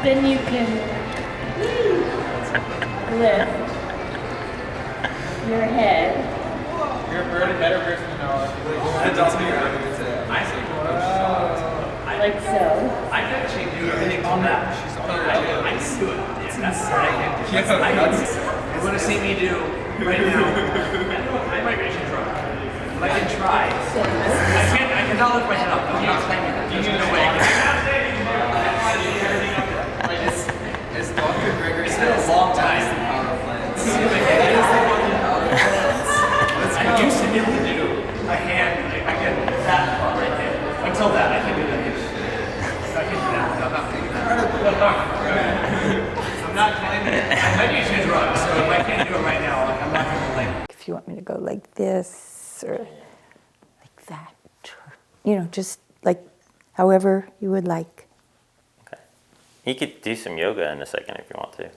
then you can lift your head. You're a better person than all of you. Like so. I can actually do everything on that. I can do it. Yeah, that's what I can do. You want to see me do right now? I might be drunk. But I can try. I cannot lift my head up. I'm not claiming that. There's no way. It's Dr. Gregory. It's been a long time. I used to be able to do a hand. I get that part right there. Until that, I can do that. I can do that. I'm not doing that. I'm not claiming it. I might be too drunk, so if I can't do it right now, I'm not going to like. If you want me to go like this or like that, or, just like however you would like. Okay. You could do some yoga in a second if you want to.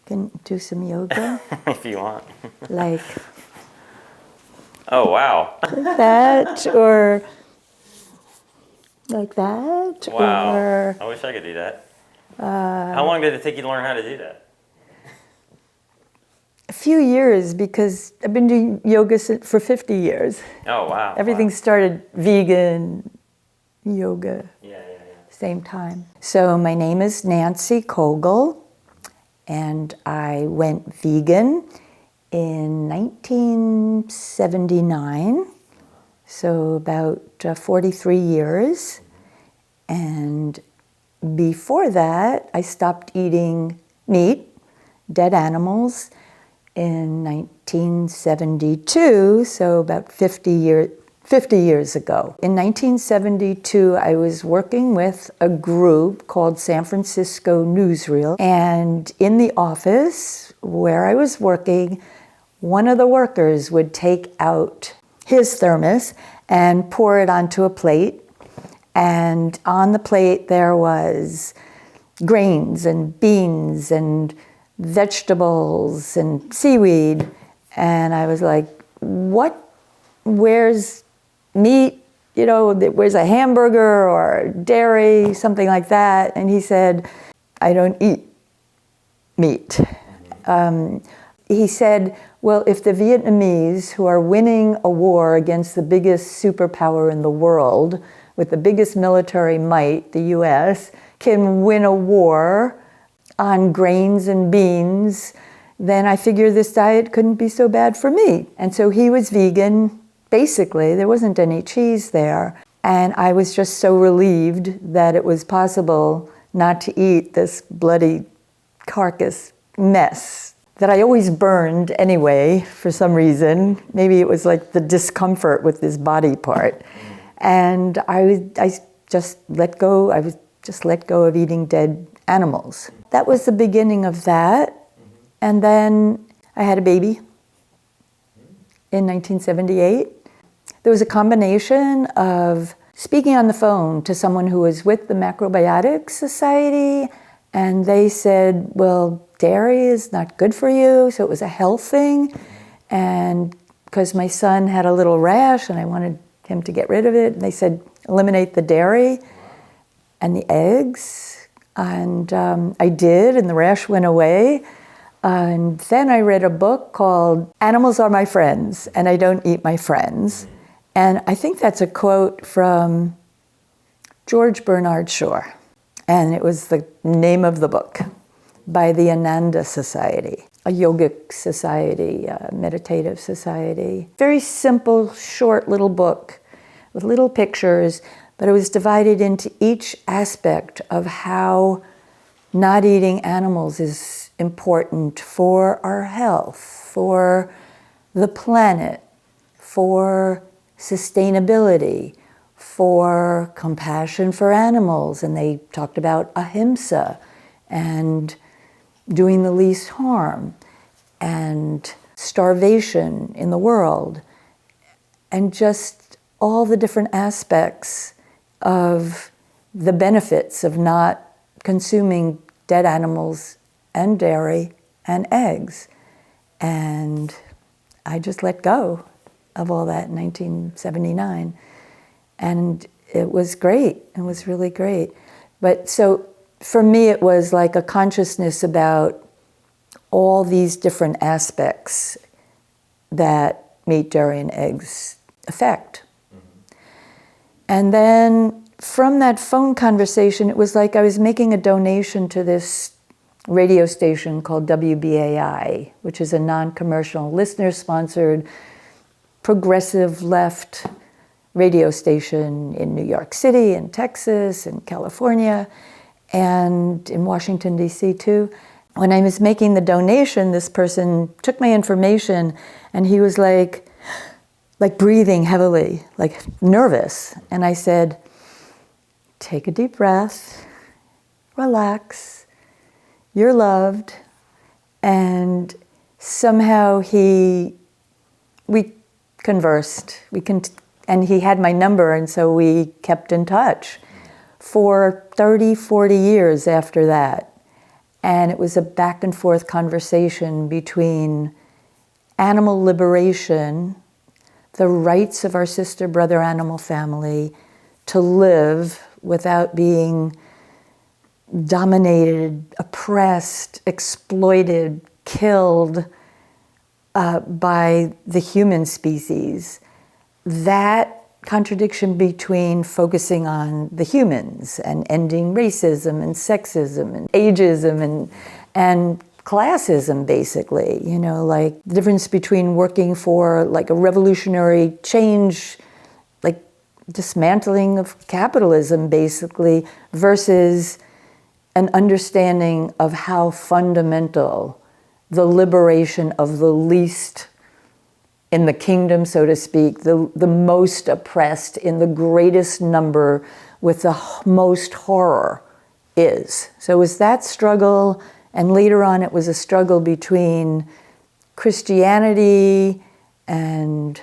Can do some yoga. If you want. Like. Oh, wow. Like that, or like that. Wow. Or, I wish I could do that. How long did it take you to learn how to do that? a few years, because I've been doing yoga for 50 years. Oh, wow. Everything started vegan, yoga, Yeah. same time. So my name is Nancy Kogel, and I went vegan in 1979, so about 43 years. And before that, I stopped eating meat, dead animals, in 1972, so about 50 years ago. In 1972, I was working with a group called San Francisco Newsreel, and in the office where I was working, one of the workers would take out his thermos and pour it onto a plate, and on the plate there was grains and beans and vegetables and seaweed, and I was like, where's meat, where's a hamburger or dairy, something like that? And he said, I don't eat meat. He said, well, if the Vietnamese, who are winning a war against the biggest superpower in the world, with the biggest military might, the US, can win a war on grains and beans, then I figure this diet couldn't be so bad for me. And so he was vegan. Basically, there wasn't any cheese there. And I was just so relieved that it was possible not to eat this bloody carcass mess that I always burned anyway, for some reason. Maybe it was like the discomfort with this body part. And I just let go. I was just let go of eating dead animals. That was the beginning of that. And then I had a baby in 1978. There was a combination of speaking on the phone to someone who was with the Macrobiotics Society, and they said, well, dairy is not good for you, so it was a health thing. And because my son had a little rash and I wanted him to get rid of it, they said, eliminate the dairy and the eggs. And I did, and the rash went away. And then I read a book called Animals Are My Friends, and I Don't Eat My Friends. And I think that's a quote from George Bernard Shaw. And it was the name of the book, by the Ananda Society, a yogic society, a meditative society. Very simple, short little book with little pictures, but it was divided into each aspect of how not eating animals is important for our health, for the planet, for sustainability, for compassion for animals. And they talked about ahimsa and doing the least harm and starvation in the world, and just all the different aspects of the benefits of not consuming dead animals and dairy and eggs. And I just let go of all that in 1979. And it was great. It was really great. But so for me, it was like a consciousness about all these different aspects that meat, dairy, and eggs affect. And then from that phone conversation, it was like I was making a donation to this radio station called WBAI, which is a non-commercial, listener-sponsored, progressive left radio station in New York City, in Texas, in California, and in Washington, D.C. too. When I was making the donation, this person took my information and he was like breathing heavily, like nervous. And I said, take a deep breath, relax, you're loved. And somehow we conversed, and he had my number, and so we kept in touch for 30, 40 years after that. And it was a back and forth conversation between animal liberation, the rights of our sister, brother, animal family to live without being dominated, oppressed, exploited, killed by the human species. That contradiction between focusing on the humans and ending racism and sexism and ageism and classism, basically, you know, like the difference between working for like a revolutionary change, like dismantling of capitalism, basically, versus an understanding of how fundamental the liberation of the least in the kingdom, so to speak, the most oppressed in the greatest number with the most horror is. So it was that struggle, and later on it was a struggle between Christianity and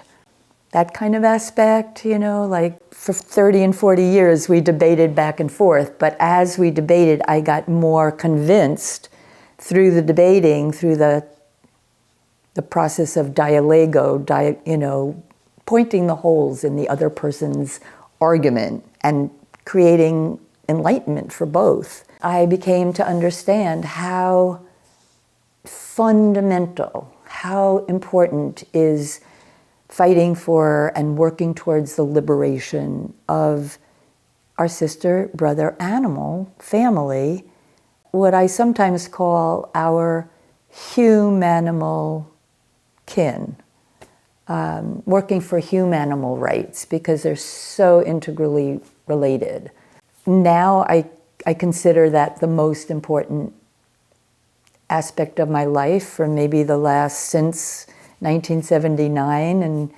that kind of aspect, you know, like for 30 and 40 years we debated back and forth, but as we debated I got more convinced through the debating, through the process of dialogo, pointing the holes in the other person's argument and creating enlightenment for both. I became to understand how fundamental, how important is fighting for and working towards the liberation of our sister, brother, animal family, what I sometimes call our humanimal kin, working for human-animal rights because they're so integrally related. Now I consider that the most important aspect of my life for maybe the last, since 1979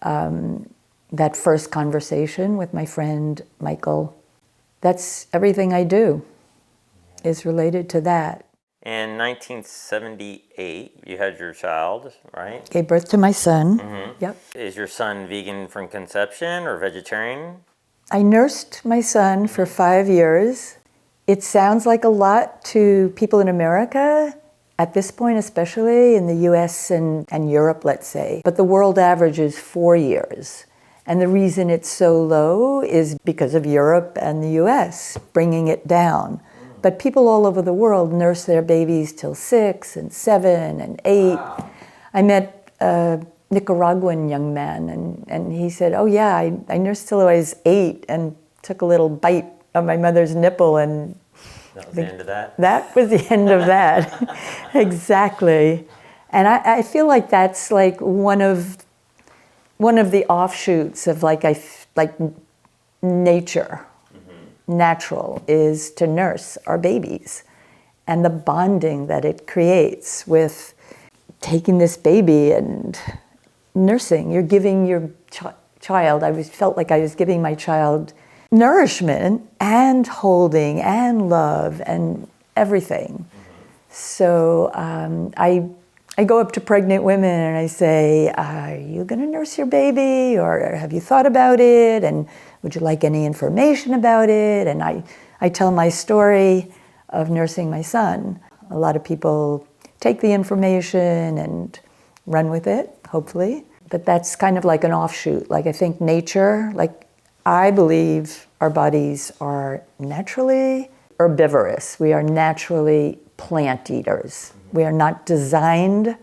and that first conversation with my friend Michael. That's everything I do is related to that. In 1978, you had your child, right? Gave birth to my son. Mm-hmm. Yep. Is your son vegan from conception or vegetarian? I nursed my son for 5 years. It sounds like a lot to people in America, at this point especially, in the US and Europe, let's say. But the world average is 4 years. And the reason it's so low is because of Europe and the US bringing it down. But people all over the world nurse their babies till 6 and 7 and 8. Wow. I met a Nicaraguan young man, and he said, oh yeah, I nursed till I was 8 and took a little bite of my mother's nipple, and that was the end of that? That was the end of that. Exactly. And I feel like that's like one of the offshoots of like nature. Natural is to nurse our babies, and the bonding that it creates with taking this baby and nursing. You're giving your child, felt like I was giving my child nourishment and holding and love and everything. So I go up to pregnant women and I say, are you going to nurse your baby, or have you thought about it, and would you like any information about it? And I tell my story of nursing my son. A lot of people take the information and run with it, hopefully. But that's kind of like an offshoot. Like I think nature, like I believe our bodies are naturally herbivorous. We are naturally plant eaters. We are not designed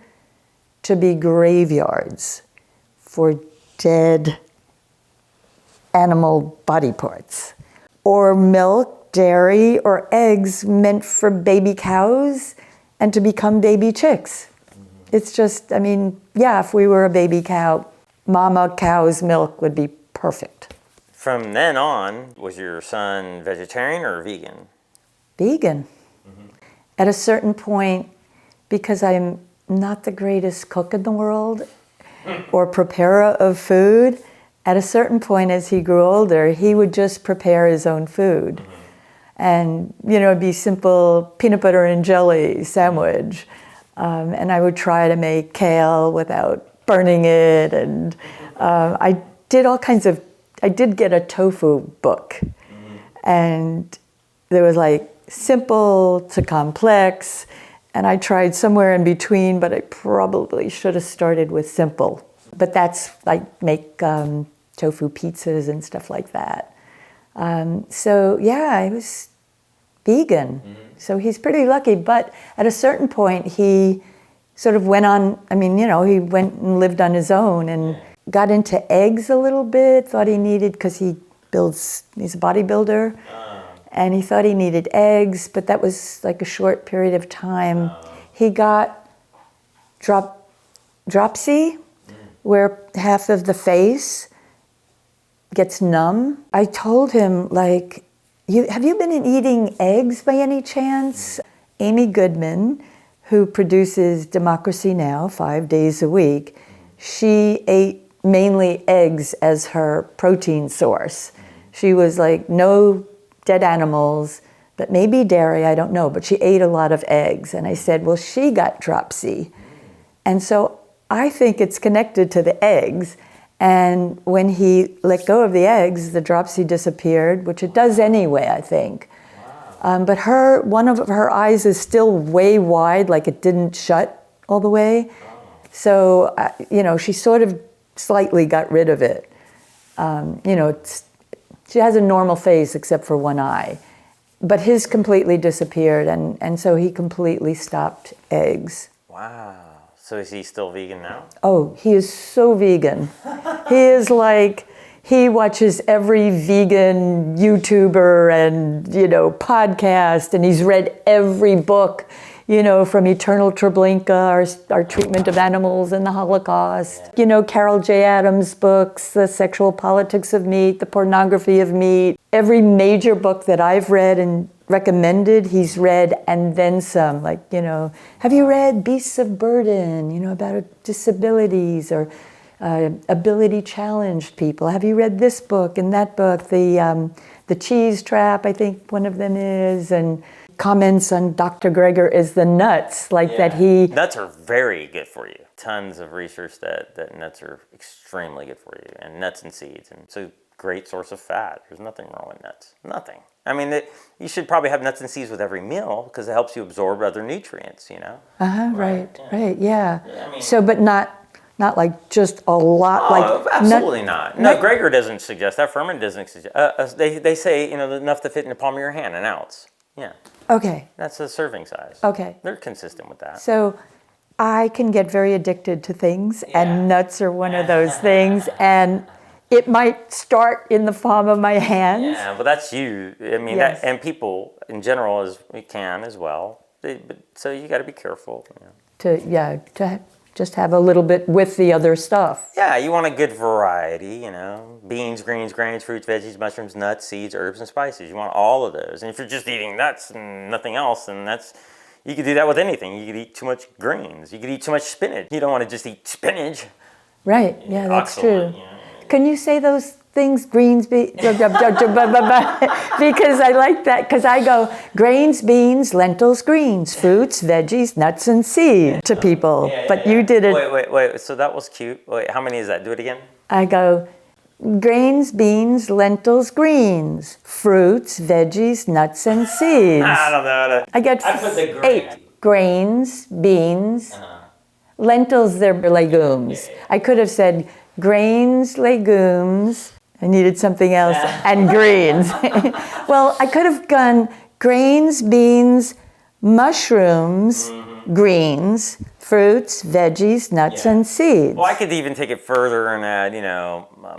to be graveyards for dead animal body parts. Or milk, dairy, or eggs meant for baby cows and to become baby chicks. It's just, I mean, yeah, if we were a baby cow, mama cow's milk would be perfect. From then on, was your son vegetarian or vegan? Vegan. At a certain point, because I'm not the greatest cook in the world or preparer of food, at a certain point as he grew older, he would just prepare his own food. And, you know, it'd be simple peanut butter and jelly sandwich. And I would try to make kale without burning it. And I did all kinds of, I did get a tofu book. And there was like simple to complex. And I tried somewhere in between, but I probably should have started with simple. But that's like make tofu pizzas and stuff like that. So yeah, I was vegan. So he's pretty lucky. But at a certain point, he sort of went on, I mean, you know, he went and lived on his own and got into eggs a little bit, thought he needed, because he's a bodybuilder. And he thought he needed eggs, but that was like a short period of time. He got dropsy, where half of the face gets numb. I told him, like, have you been eating eggs by any chance? Amy Goodman, who produces Democracy Now! 5 days a week, she ate mainly eggs as her protein source. She was like, no dead animals, but maybe dairy, I don't know, but she ate a lot of eggs. And I said, well, she got dropsy. And so I think it's connected to the eggs. And when he let go of the eggs, the dropsy disappeared, which it does anyway, I think. But one of her eyes is still way wide, like it didn't shut all the way. So, you know, she sort of slightly got rid of it. You know, she has a normal face except for one eye. But his completely disappeared, and so he completely stopped eggs. Wow. So is he still vegan now? Oh, he is so vegan. He is like, he watches every vegan YouTuber and, you know, podcast, and he's read every book, you know, from Eternal Treblinka, our treatment of animals in the Holocaust, you know, Carol J. Adams' books, The Sexual Politics of Meat, The Pornography of Meat. Every major book that I've read and recommended, he's read, and then some. Like, you know, have you read Beasts of Burden, you know, about disabilities or ability challenged people? Have you read this book and that book? The Cheese Trap, I think one of them is, and comments on Dr. Greger is the nuts, like that he... Nuts are very good for you. Tons of research that nuts are extremely good for you, and nuts and seeds. And it's a great source of fat. There's nothing wrong with nuts. Nothing. I mean, you should probably have nuts and seeds with every meal because it helps you absorb other nutrients, you know? Right, yeah. I mean, so, but not like just a lot. Oh, absolutely not. No, Greger doesn't suggest that. Furman doesn't suggest. They say, you know, enough to fit in the palm of your hand, an ounce. Yeah. Okay. That's the serving size. Okay. They're consistent with that. So I can get very addicted to things, and nuts are one of those things, and it might start in the palm of my hand. Yeah, but that's you. I mean, Yes. and people in general can as well. So you got to be careful. You know. To just have a little bit with the other stuff. Yeah, you want a good variety, you know. Beans, greens, grains, fruits, veggies, mushrooms, nuts, seeds, herbs, and spices. You want all of those. And if you're just eating nuts and nothing else, then you could do that with anything. You could eat too much greens. You could eat too much spinach. You don't want to just eat spinach. Right, yeah, that's Oxalate, true. you know. Can you say those things, because I like that, because I go grains, beans, lentils, greens, fruits, veggies, nuts, and seeds to people. But you did it. Wait. So that was cute. Wait, how many is that? Do it again. I go grains, beans, lentils, greens, fruits, veggies, nuts, and seeds. I don't know. I get put the grain. 8. Grains, beans, lentils, they're legumes. I could have said grains, legumes, I needed something else, and greens. Well, I could have gone grains, beans, mushrooms, greens, fruits, veggies, nuts, and seeds. Well, I could even take it further and add,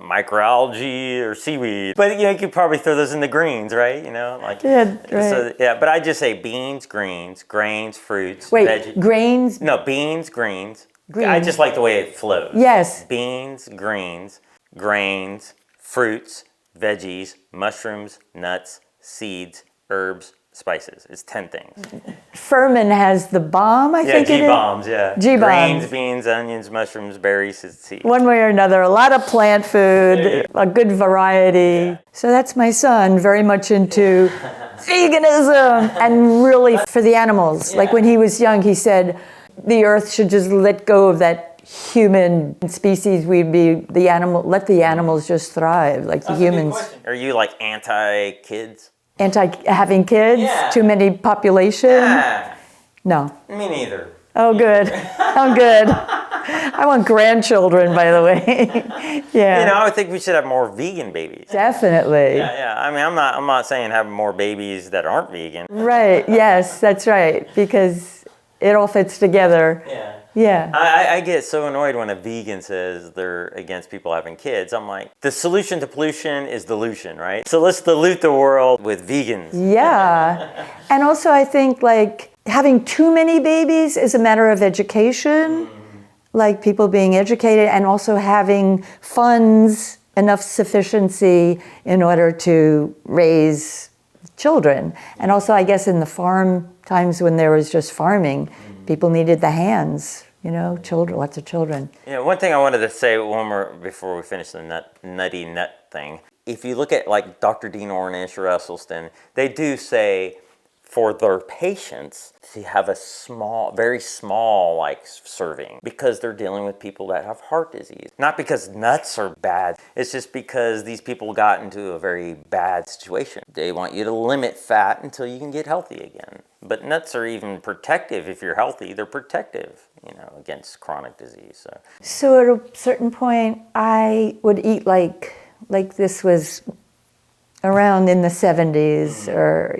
microalgae or seaweed. But, you could probably throw those in the greens, right? Like. Yeah, right. So, yeah, but I just say beans, greens, grains, fruits, Wait, veggies. grains? No, beans, greens. Greens. I just like the way it flows. Yes. Beans, greens, grains, fruits, veggies, mushrooms, nuts, seeds, herbs, spices. It's 10 things. Furman has the bomb, I think it is. G-bombs, yeah. G-bombs. Grains, beans, onions, mushrooms, berries, seeds. One way or another, a lot of plant food, a good variety. Yeah. So that's my son, very much into veganism and really for the animals. Yeah. Like when he was young, he said the earth should just let go of that human species. We'd be let the animals just thrive, like the humans. Are you like anti-kids? Anti-having kids? Yeah. Too many population? Yeah. No. Me neither. Oh, good. I'm good. I want grandchildren, by the way. Yeah. I would think we should have more vegan babies. Definitely. Yeah. I mean, I'm not saying have more babies that aren't vegan. Right. Yes, that's right. Because it all fits together. Yeah. Yeah. I get so annoyed when a vegan says they're against people having kids. I'm like, the solution to pollution is dilution, right? So let's dilute the world with vegans. Yeah. And also I think like having too many babies is a matter of education, like people being educated and also having funds, enough sufficiency in order to raise children. And also I guess in the farm times when there was just farming, people needed the hands, children, lots of children. One thing I wanted to say before we finish the nutty nut thing. If you look at like Dr. Dean Ornish or Esselstyn, they do say for their patients to have a very small like serving because they're dealing with people that have heart disease. Not because nuts are bad, it's just because these people got into a very bad situation. They want you to limit fat until you can get healthy again. But nuts are even protective. If you're healthy, they're protective, against chronic disease. So at a certain point, I would eat like this was around in the 70s or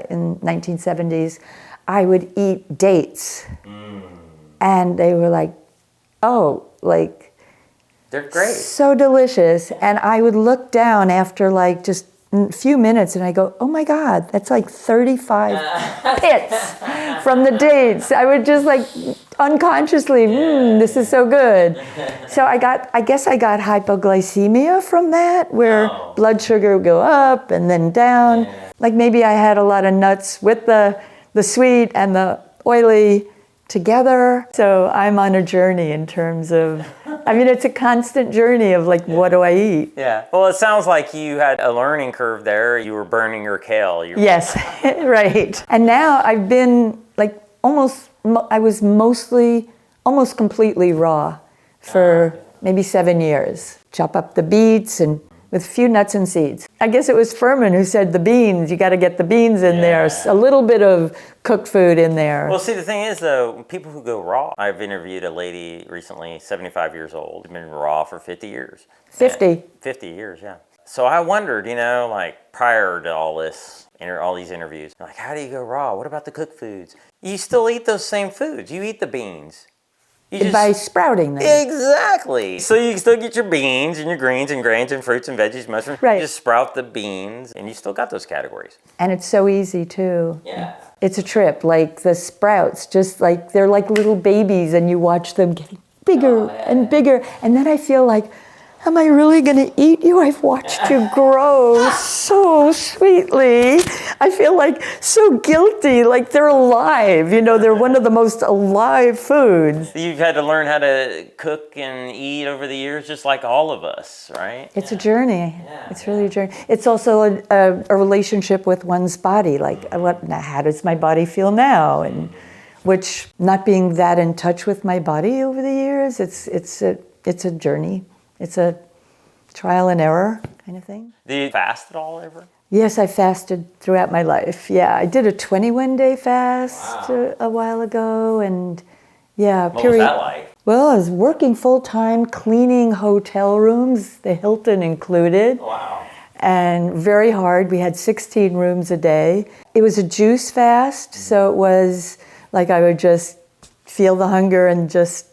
in 1970s, I would eat dates. And they were like, they're great. So delicious. And I would look down after like just a few minutes and I go, oh my God, that's like 35 pits from the dates. I would just like unconsciously, this is so good. So I guess I got hypoglycemia from that, where blood sugar would go up and then down. Like maybe I had a lot of nuts with the sweet and the oily together. So I'm on a journey in terms of, it's a constant journey of like, what do I eat? Yeah. Well, it sounds like you had a learning curve there. You were burning your kale. Yes, right. And now I've been like I was almost completely raw for maybe 7 years. Chop up the beets and with a few nuts and seeds. I guess it was Furman who said the beans, you got to get the beans in there, a little bit of cooked food in there. Well, see, the thing is, though, people who go raw. I've interviewed a lady recently, 75 years old, been raw for 50 years. 50. 50 years, yeah. So I wondered, like prior to all this, all these interviews, like, how do you go raw? What about the cooked foods? You still eat those same foods. You eat the beans. By sprouting them. Exactly. So you can still get your beans and your greens and grains and fruits and veggies, mushrooms. Right. You just sprout the beans and you still got those categories. And it's so easy too. Yeah. It's a trip. Like the sprouts, just like they're like little babies and you watch them getting bigger and bigger. And then I feel like, am I really going to eat you? I've watched you grow so sweetly. I feel like so guilty, like they're alive. They're one of the most alive foods. You've had to learn how to cook and eat over the years, just like all of us, right? It's a journey. It's really a journey. It's also a relationship with one's body. Like, how does my body feel now? And which, not being that in touch with my body over the years, it's a journey. It's a trial and error kind of thing. Do you fast at all ever? Yes, I fasted throughout my life. Yeah, I did a 21-day fast a while ago, and What was that like? Well, I was working full-time, cleaning hotel rooms, the Hilton included. Wow. and very hard. We had 16 rooms a day. It was a juice fast, so it was like I would just feel the hunger and just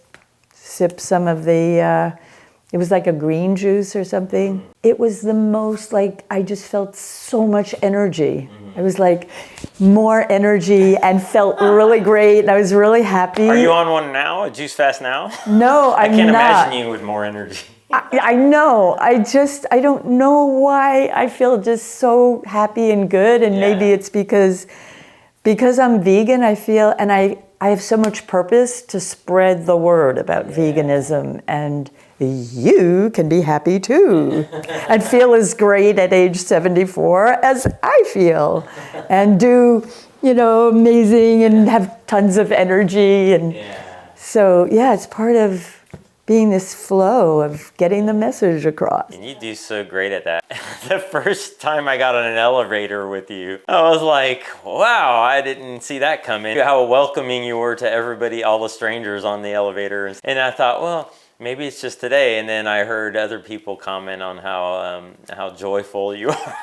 sip some of the, it was like a green juice or something. It was the most like, I just felt so much energy. I was like more energy and felt really great, and I was really happy. Are you on one now, a juice fast now? No, I'm not. I can't imagine you with more energy. I know. I don't know why I feel just so happy and good. And maybe it's because I'm vegan, I feel, and I have so much purpose to spread the word about veganism, and you can be happy too and feel as great at age 74 as I feel and do, amazing and have tons of energy. And so, it's part of being this flow of getting the message across. And you do so great at that. The first time I got on an elevator with you, I was like, wow, I didn't see that coming. How welcoming you were to everybody, all the strangers on the elevator. And I thought, well, maybe it's just today. And then I heard other people comment on how joyful you are.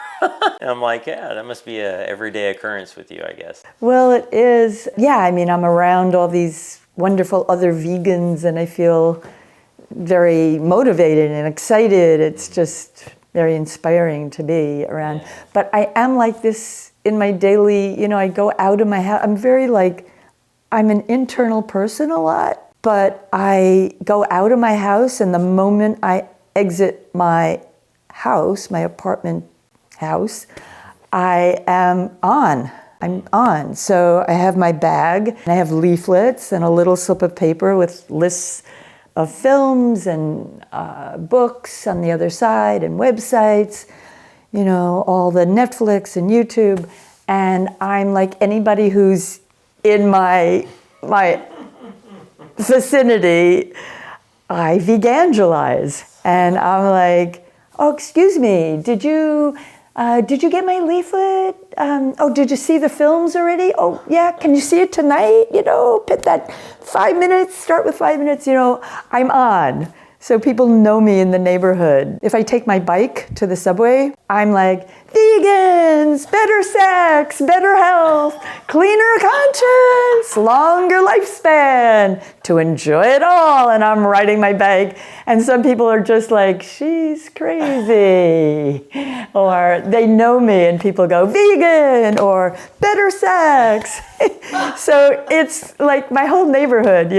And I'm like, yeah, that must be a everyday occurrence with you, I guess. Well, it is. Yeah, I mean, I'm around all these wonderful other vegans, and I feel very motivated and excited. It's just very inspiring to be around. But I am like this in my daily, I go out of my house. I'm an internal person a lot, but I go out of my house, and the moment I exit my house, my apartment house, I am on. I'm on. So I have my bag, and I have leaflets and a little slip of paper with lists of films and books on the other side, and websites, all the Netflix and YouTube. And I'm like anybody who's in my vicinity, I vegangelize. And I'm like, oh, excuse me, did you get my leaflet? Did you see the films already? Oh, yeah, can you see it tonight? Put that 5 minutes, start with 5 minutes, I'm on. So people know me in the neighborhood. If I take my bike to the subway, I'm like, vegans, better sex, better health, cleaner conscience, longer lifespan, to enjoy it all. And I'm riding my bike. And some people are just like, she's crazy. Or they know me and people go, vegan, or better sex. So it's like my whole neighborhood,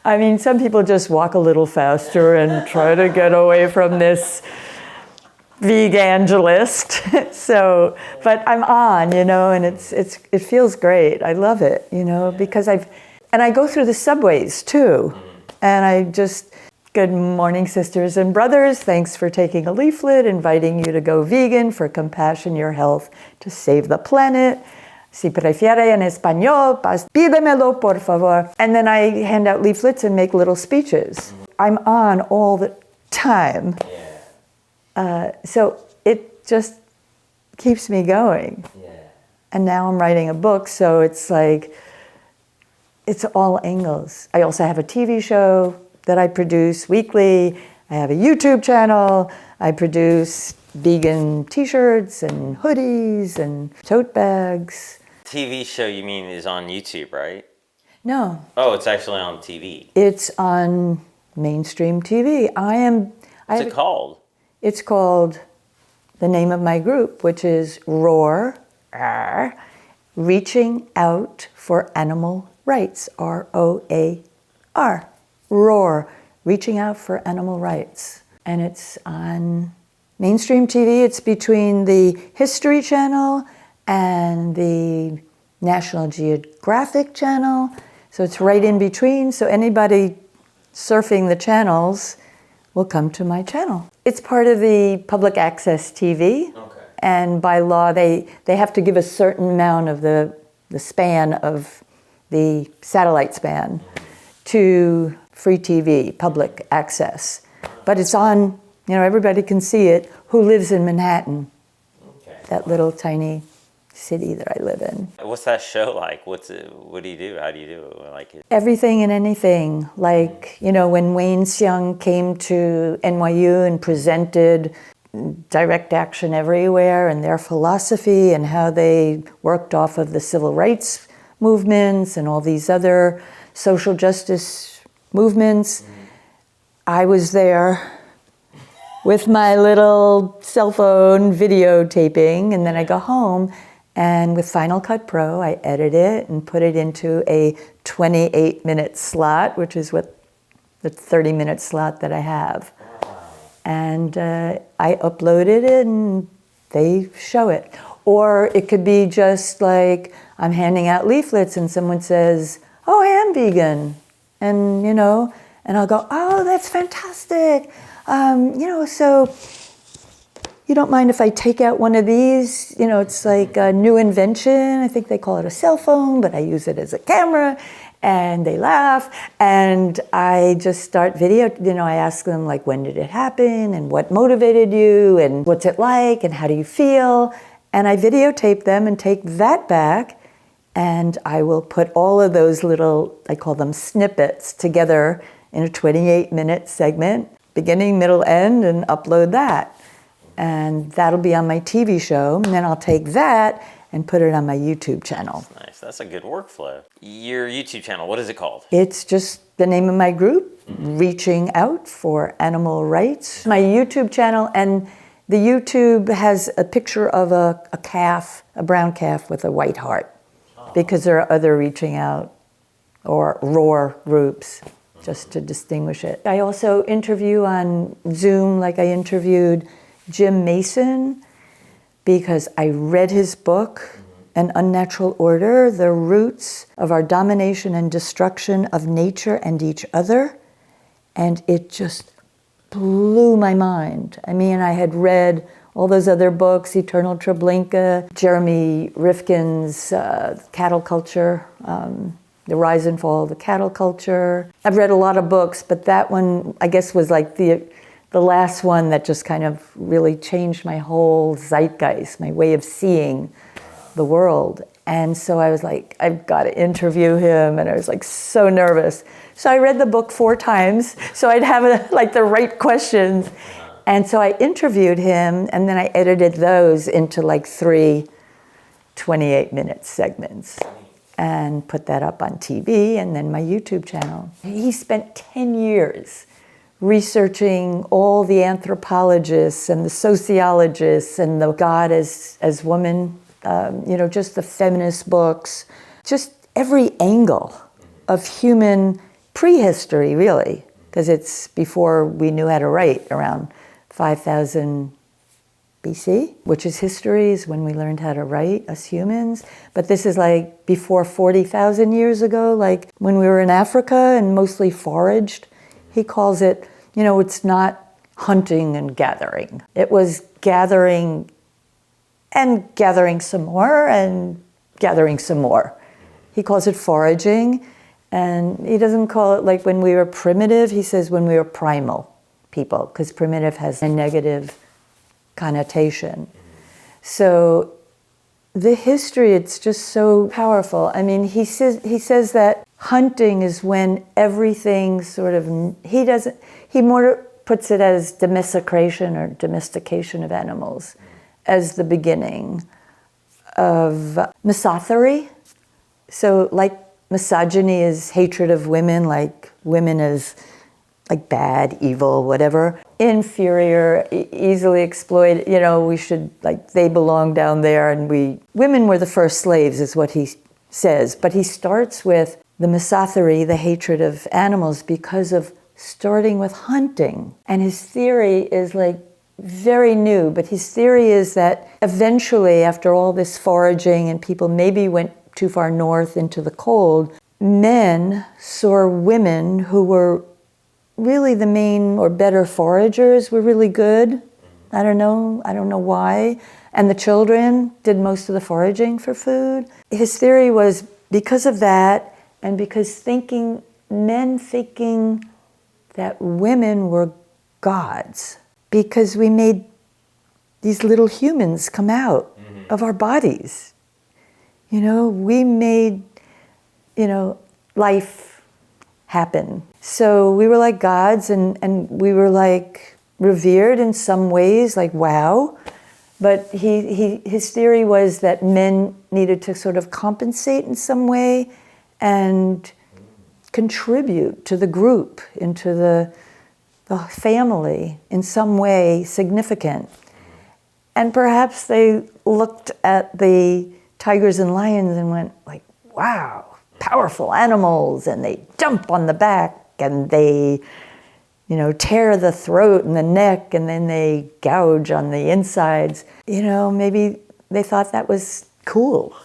I mean, some people just walk a little faster and try to get away from this vegangelist. So, but I'm on, and it feels great. I love it, because I go through the subways too. And I just, good morning, sisters and brothers. Thanks for taking a leaflet, inviting you to go vegan for compassion, your health, to save the planet. Si prefiere en español, pídemelo por favor. And then I hand out leaflets and make little speeches. I'm on all the time. So it just keeps me going. And now I'm writing a book, so it's like, it's all angles. I also have a TV show that I produce weekly. I have a YouTube channel. I produce vegan t-shirts and hoodies and tote bags. TV show you mean is on YouTube, right? No. Oh, it's actually on TV. It's on mainstream TV. What's it called? It's called, the name of my group, which is ROAR, Reaching Out for Animal Rights, ROAR. ROAR, Reaching Out for Animal Rights. And it's on mainstream TV. It's between the History Channel and the National Geographic Channel. So it's right in between. So anybody surfing the channels will come to my channel. It's part of the public access TV. Okay. And by law, they have to give a certain amount of the span of the satellite span to free TV, public access. But it's on, everybody can see it, who lives in Manhattan, that little tiny city that I live in. What's that show like? What do you do? How do you do it? Like it? Everything and anything. Like, when Wayne Xiong came to NYU and presented direct action everywhere and their philosophy and how they worked off of the civil rights movements and all these other social justice movements. I was there with my little cell phone videotaping, and then I go home, and with Final Cut Pro, I edit it and put it into a 28-minute slot, which is what the 30-minute slot that I have. And I uploaded it, and they show it. Or it could be just like I'm handing out leaflets, and someone says, "Oh, I am vegan," and and I'll go, "Oh, that's fantastic. So you don't mind if I take out one of these? It's like a new invention. I think they call it a cell phone, but I use it as a camera." And they laugh, and I just start video. I ask them, like, when did it happen, and what motivated you, and what's it like, and how do you feel? And I videotape them and take that back, and I will put all of those little, I call them snippets, together in a 28-minute segment, beginning, middle, end, and upload that. And that'll be on my TV show, and then I'll take that and put it on my YouTube channel. Nice, that's a good workflow. Your YouTube channel, what is it called? It's just the name of my group, Reaching Out for Animal Rights. My YouTube channel, and the YouTube has a picture of a calf, a brown calf with a white heart, because there are other Reaching Out or roar groups, just to distinguish it. I also interview on Zoom, like I interviewed Jim Mason, because I read his book, An Unnatural Order, The Roots of Our Domination and Destruction of Nature and Each Other, and it just blew my mind. I mean, I had read all those other books, Eternal Treblinka, Jeremy Rifkin's Cattle Culture, The Rise and Fall of the Cattle Culture. I've read a lot of books, but that one, I guess, was like the last one that just kind of really changed my whole zeitgeist, my way of seeing the world. And so I was like, I've got to interview him, and I was like so nervous. So I read the book 4 times, so I'd have the right questions. And so I interviewed him, and then I edited those into like 3 28-minute segments and put that up on TV and then my YouTube channel. He spent 10 years researching all the anthropologists and the sociologists and the God as woman, just the feminist books, just every angle of human prehistory, really, because it's before we knew how to write, around 5,000 BC, which is history, is when we learned how to write, us humans. But this is like before 40,000 years ago, like when we were in Africa and mostly foraged. He calls it, it's not hunting and gathering. It was gathering and gathering some more and gathering some more. He calls it foraging, and he doesn't call it like when we were primitive. He says when we were primal people, because primitive has a negative connotation. So the history, it's just so powerful. I mean, he says that hunting is when everything sort of, he more puts it as domestication or domestication of animals as the beginning of misothery. So like misogyny is hatred of women, like women as like bad, evil, whatever. Inferior, easily exploited, we should, like, they belong down there, and women were the first slaves, is what he says. But he starts with the misothery, the hatred of animals, because of starting with hunting. And his theory is like very new, but his theory is that eventually, after all this foraging and people maybe went too far north into the cold, men saw women who were really the main or better foragers, were really good. I don't know why. And the children did most of the foraging for food. His theory was because of that, and because men thinking that women were gods, because we made these little humans come out of our bodies. We made, life happen. So we were like gods, and we were like revered in some ways, like wow. But his theory was that men needed to sort of compensate in some way and contribute to the group, into the family in some way significant. And perhaps they looked at the tigers and lions and went like, wow, powerful animals, and they jump on the back and they, tear the throat and the neck, and then they gouge on the insides. Maybe they thought that was cool.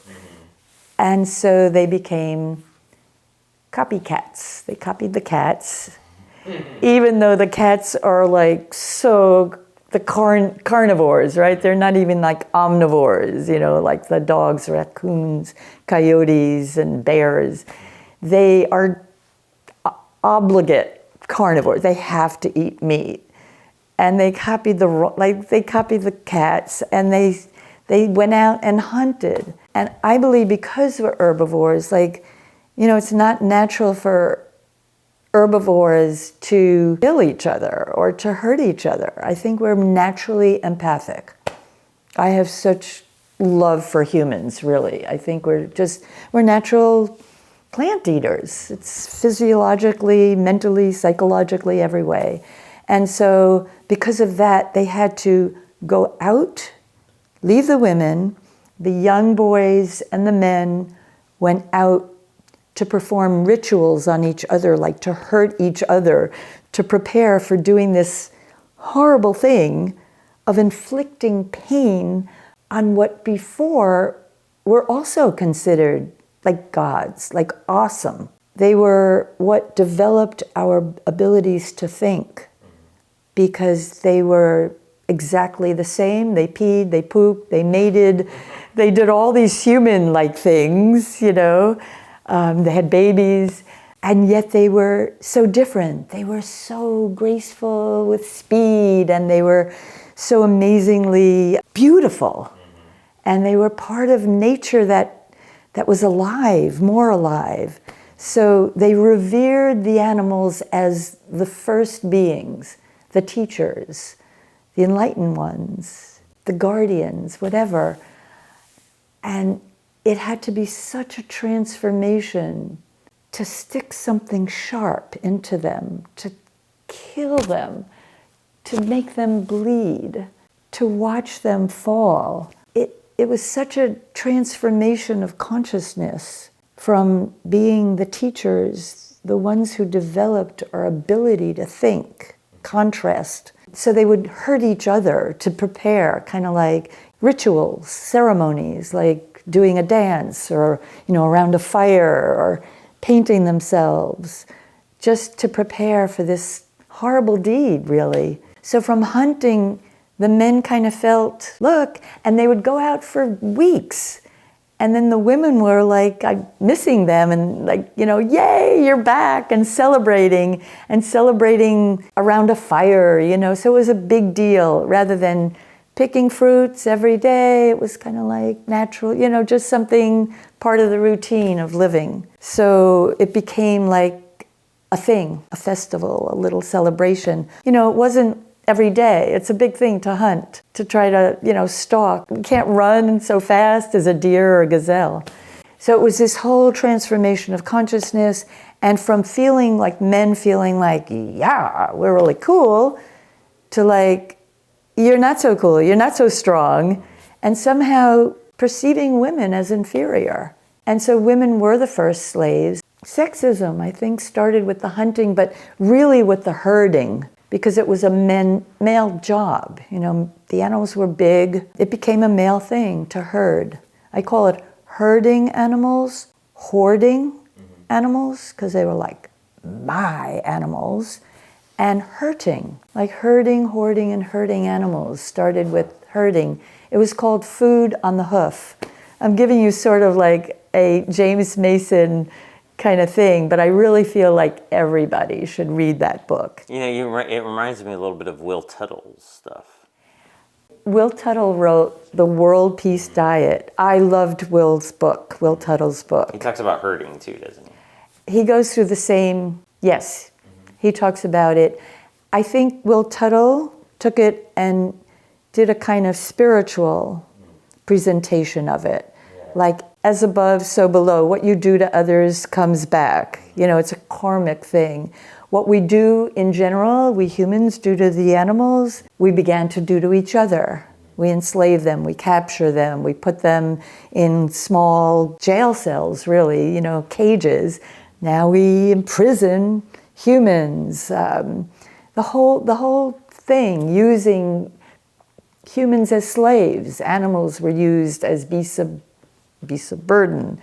And so they became copycats. They copied the cats, even though the cats are like the carnivores, right? They're not even like omnivores, like the dogs, raccoons, coyotes, and bears. They are obligate carnivores. They have to eat meat. And they copied the cats, and they went out and hunted. And I believe because we're herbivores, it's not natural for herbivores to kill each other or to hurt each other. I think we're naturally empathic. I have such love for humans, really. I think we're natural plant eaters. It's physiologically, mentally, psychologically, every way. And so because of that, they had to go out, leave the women, the young boys and the men went out to perform rituals on each other, like to hurt each other, to prepare for doing this horrible thing of inflicting pain on what before were also considered like gods, like awesome. They were what developed our abilities to think, because they were exactly the same. They peed, they pooped, they mated, they did all these human-like things, they had babies, and yet they were so different. They were so graceful with speed, and they were so amazingly beautiful. And they were part of nature that was alive, more alive. So they revered the animals as the first beings, the teachers, the enlightened ones, the guardians, whatever. And it had to be such a transformation to stick something sharp into them, to kill them, to make them bleed, to watch them fall. It was such a transformation of consciousness from being the teachers, the ones who developed our ability to think, contrast. So they would hurt each other to prepare, kind of like rituals, ceremonies, like doing a dance or, around a fire or painting themselves, just to prepare for this horrible deed, really. So from hunting, the men kind of felt, look, and they would go out for weeks. And then the women were like missing them and yay, you're back, and celebrating around a fire, So it was a big deal. Rather than picking fruits every day, it was kind of like natural, just something part of the routine of living. So it became like a thing, a festival, a little celebration. It wasn't every day. It's a big thing to hunt, to try to, stalk. You can't run so fast as a deer or a gazelle. So it was this whole transformation of consciousness, and from men feeling like, yeah, we're really cool, to like, you're not so cool, you're not so strong, and somehow perceiving women as inferior. And so women were the first slaves. Sexism, I think, started with the hunting, but really with the herding, because it was a male job. The animals were big. It became a male thing to herd. I call it herding animals, hoarding animals, because they were like my animals, and hurting, like herding, hoarding, and herding animals started with herding. It was called Food on the Hoof. I'm giving you sort of like a James Mason kind of thing, but I really feel like everybody should read that book. It reminds me a little bit of Will Tuttle's stuff. Will Tuttle wrote The World Peace Diet. I loved Will Tuttle's book. He talks about herding too, doesn't he? He goes through the same, yes, he talks about it. I think Will Tuttle took it and did a kind of spiritual presentation of it. Like, as above, so below. What you do to others comes back. You know, it's a karmic thing. What we do in general, we humans do to the animals, we began to do to each other. We enslave them, we capture them, we put them in small jail cells, really, you know, cages. Now we imprison humans. The whole thing, using humans as slaves. Animals were used as beasts of burden.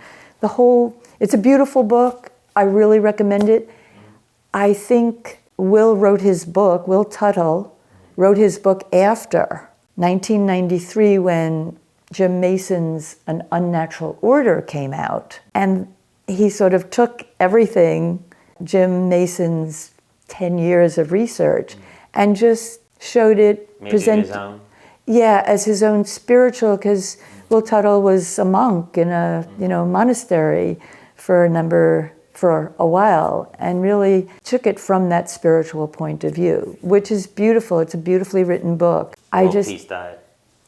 It's a beautiful book. I really recommend it. I think Will Tuttle wrote his book after 1993 when Jim Mason's An Unnatural Order came out. And he sort of took everything, Jim Mason's 10 years of research, and just showed it, His own. Yeah, as his own spiritual, because Will Tuttle was a monk in a monastery for a while, and really took it from that spiritual point of view, which is beautiful. It's a beautifully written book. Peace Diet.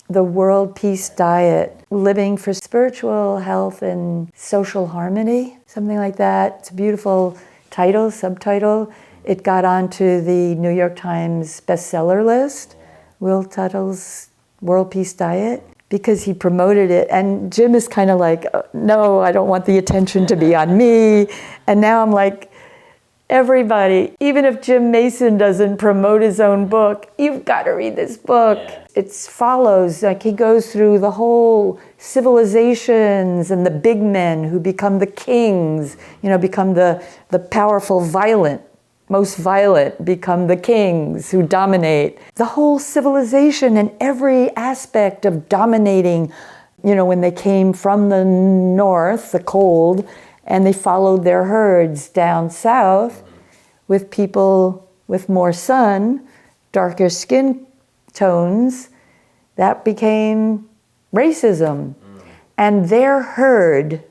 The World Peace Diet, living for spiritual health and social harmony, something like that. It's a beautiful subtitle. It got onto the New York Times bestseller list, Will Tuttle's World Peace Diet, because he promoted it. And Jim is kind of like, no, I don't want the attention to be on me. And now I'm like, everybody, even if Jim Mason doesn't promote his own book, you've got to read this book. Yeah. It follows, like he goes through the whole civilizations and the big men who become the kings, become the powerful, most violent, become the kings who dominate. The whole civilization and every aspect of dominating, when they came from the north, the cold, and they followed their herds down south with people with more sun, darker skin tones, that became racism. And their herd,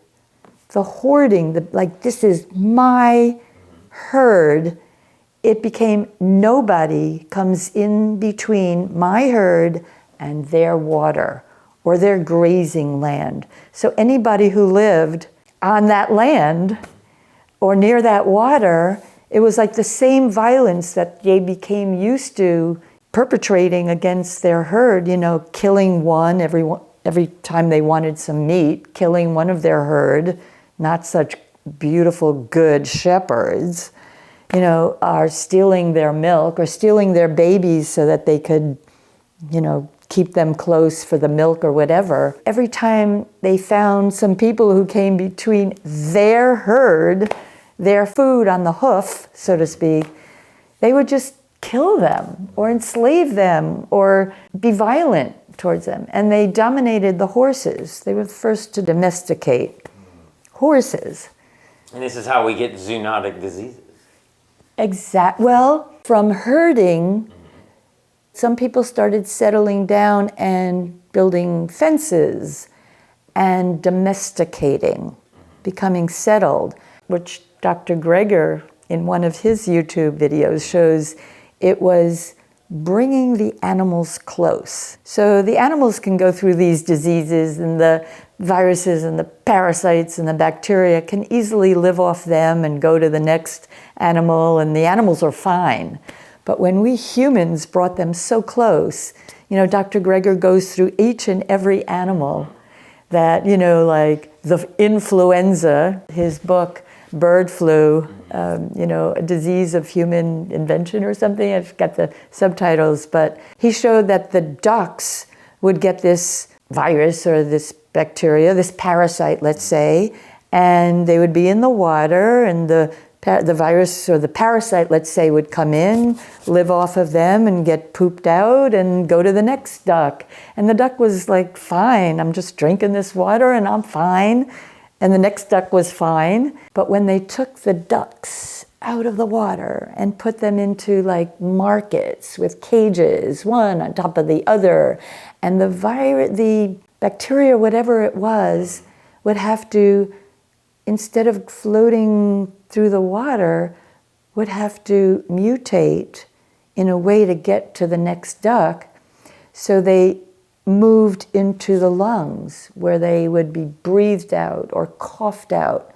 the hoarding, this is my herd, it became nobody comes in between my herd and their water or their grazing land. So anybody who lived on that land or near that water, it was like the same violence that they became used to perpetrating against their herd, killing one every time they wanted some meat, killing one of their herd, not such beautiful, good shepherds, are stealing their milk or stealing their babies so that they could, keep them close for the milk or whatever. Every time they found some people who came between their herd, their food on the hoof, so to speak, they would just kill them or enslave them or be violent towards them. And they dominated the horses. They were the first to domesticate horses. And this is how we get zoonotic diseases. Well, from herding, some people started settling down and building fences and domesticating, becoming settled, which Dr. Greger, in one of his YouTube videos, shows it was bringing the animals close. So the animals can go through these diseases, and the viruses and the parasites and the bacteria can easily live off them and go to the next animal, and the animals are fine. But when we humans brought them so close, Dr. Greger goes through each and every animal that, like the influenza, his book, Bird Flu, a disease of human invention or something. I've got the subtitles, but he showed that the ducks would get this virus or this bacteria, this parasite, let's say, and they would be in the water, and the virus or the parasite, let's say, would come in, live off of them and get pooped out and go to the next duck. And the duck was like, fine, I'm just drinking this water and I'm fine. And the next duck was fine. But when they took the ducks out of the water and put them into like markets with cages, one on top of the other, and the bacteria, whatever it was, would have to, instead of floating through the water, would have to mutate in a way to get to the next duck. So they moved into the lungs where they would be breathed out or coughed out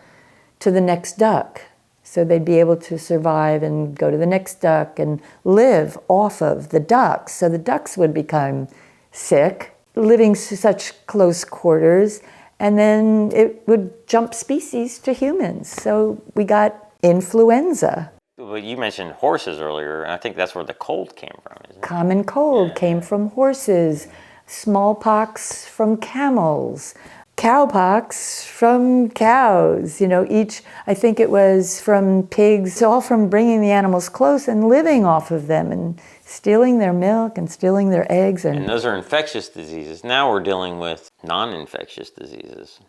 to the next duck. So they'd be able to survive and go to the next duck and live off of the ducks. So the ducks would become sick, living such close quarters, and then it would jump species to humans. So we got influenza. Well, you mentioned horses earlier, and I think that's where the cold came from, isn't it? Common cold came from horses, smallpox from camels, cowpox from cows, I think it was from pigs, all from bringing the animals close and living off of them and stealing their milk and stealing their eggs. And those are infectious diseases. Now we're dealing with non-infectious diseases,